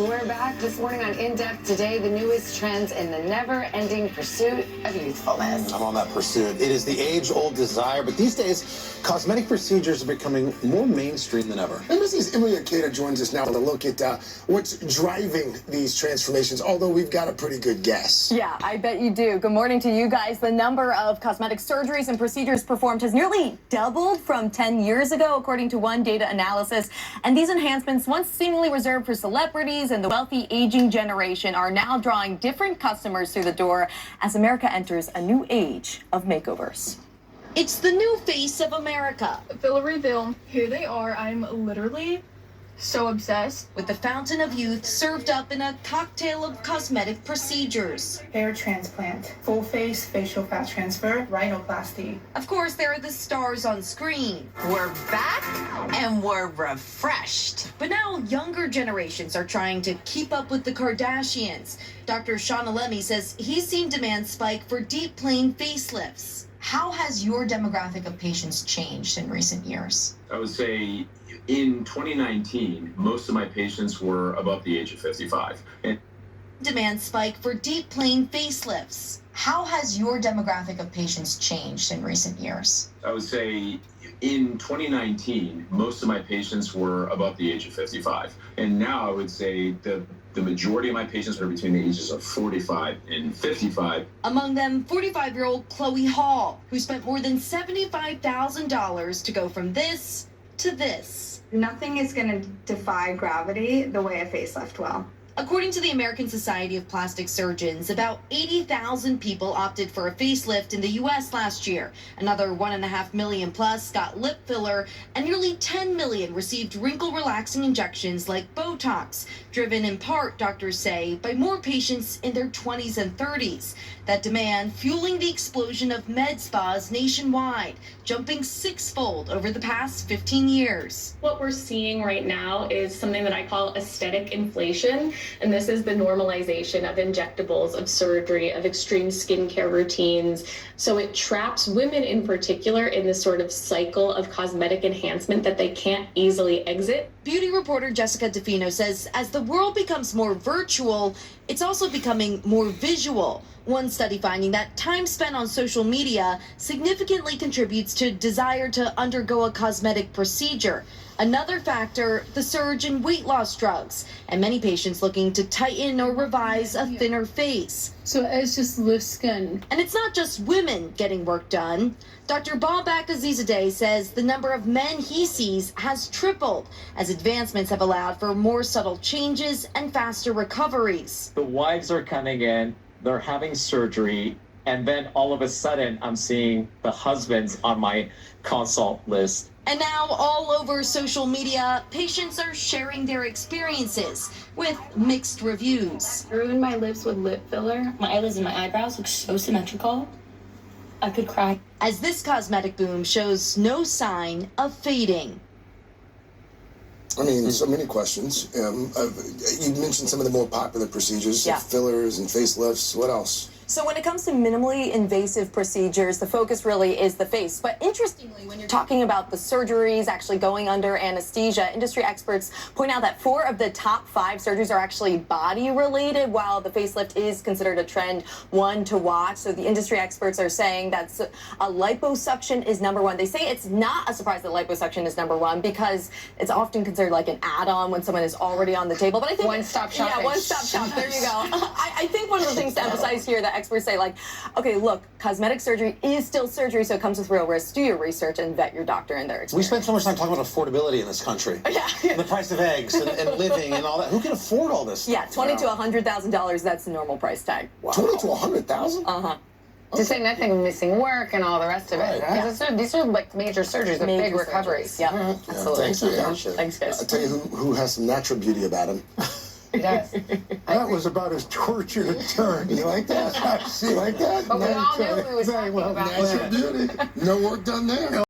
We're back this morning on In Depth. Today, the newest trends in the never-ending pursuit of youthfulness. I'm on that pursuit. It is the age-old desire, but these days, cosmetic procedures are becoming more mainstream than ever. NBC's Emilie Ikeda joins us now to look at what's driving these transformations, although we've got a pretty good guess. Yeah, I bet you do. Good morning to you guys. The number of cosmetic surgeries and procedures performed has nearly doubled from 10 years ago, according to one data analysis. And these enhancements, once seemingly reserved for celebrities and the wealthy aging generation, are now drawing different customers through the door as America enters a new age of makeovers. It's the new face of America. They'll reveal who they are. I'm literally so obsessed. With the fountain of youth served up in a cocktail of cosmetic procedures. Hair transplant, full face facial fat transfer, rhinoplasty. Of course, there are the stars on screen. We're back and we're refreshed. But now younger generations are trying to keep up with the Kardashians. Dr. Emilie says he's seen demand spike for deep plane facelifts. How has your demographic of patients changed in recent years? I would say in 2019, most of my patients were above the age of 55. And demand spike for deep plane facelifts. How has your demographic of patients changed in recent years? I would say in 2019, most of my patients were above the age of 55. And now I would say the majority of my patients are between the ages of 45 and 55. Among them, 45-year-old Chloe Hall, who spent more than $75,000 to go from this to this. Nothing is going to defy gravity the way a facelift will. According to the American Society of Plastic Surgeons, about 80,000 people opted for a facelift in the U.S. last year. Another 1.5 million plus got lip filler, and nearly 10 million received wrinkle-relaxing injections like Botox, driven in part, doctors say, by more patients in their 20s and 30s. That demand fueling the explosion of med spas nationwide, jumping six-fold over the past 15 years. What we're seeing right now is something that I call aesthetic inflation. And this is the normalization of injectables, of surgery, of extreme skincare routines. So it traps women in particular in this sort of cycle of cosmetic enhancement that they can't easily exit. Beauty reporter Jessica DeFino says as the world becomes more virtual, it's also becoming more visual. One study finding that time spent on social media significantly contributes to desire to undergo a cosmetic procedure. Another factor, the surge in weight loss drugs, and many patients looking to tighten or revise a thinner face. So it's just loose skin. And it's not just women getting work done. Dr. Babak Azizadeh says the number of men he sees has tripled as advancements have allowed for more subtle changes and faster recoveries. The wives are coming in, they're having surgery, and then all of a sudden I'm seeing the husbands on my consult list. And now all over social media, patients are sharing their experiences with mixed reviews. I ruined my lips with lip filler. My eyelids and my eyebrows look so symmetrical. I could cry. As this cosmetic boom shows no sign of fading. I mean, so many questions. You mentioned some of the more popular procedures, Yeah. fillers and facelifts. What else? So when it comes to minimally invasive procedures, the focus really is the face. But interestingly, when you're talking about the surgeries actually going under anesthesia, industry experts point out that 4 of the top 5 surgeries are actually body-related, while the facelift is considered a trend one to watch. So the industry experts are saying that a liposuction is number 1. They say it's not a surprise that liposuction is number 1 because it's often considered like an add-on when someone is already on the table. But I think one-stop shopping. Yeah, one-stop shop. There you go. I think one of the things to emphasize here that experts say, like, okay, look, cosmetic surgery is still surgery, so it comes with real risks. Do your research and vet your doctor and their experience. We spend so much time talking about affordability in this country. Yeah. And the price of eggs and living and all that. Who can afford all this stuff? Yeah, $20,000 to $100,000, that's the normal price tag. Wow. 20 to 100,000? Uh-huh. To say nothing of missing work and all the rest of it. Right. Because these are like major surgeries with big recoveries. Yeah, Yeah, absolutely. thanks for the answer. Thanks, guys. I'll tell you who has some natural beauty about him. It does. That was about as tortured a turn. You like that? You like that? But we all knew we was Very talking well about Natural beauty. No work done there.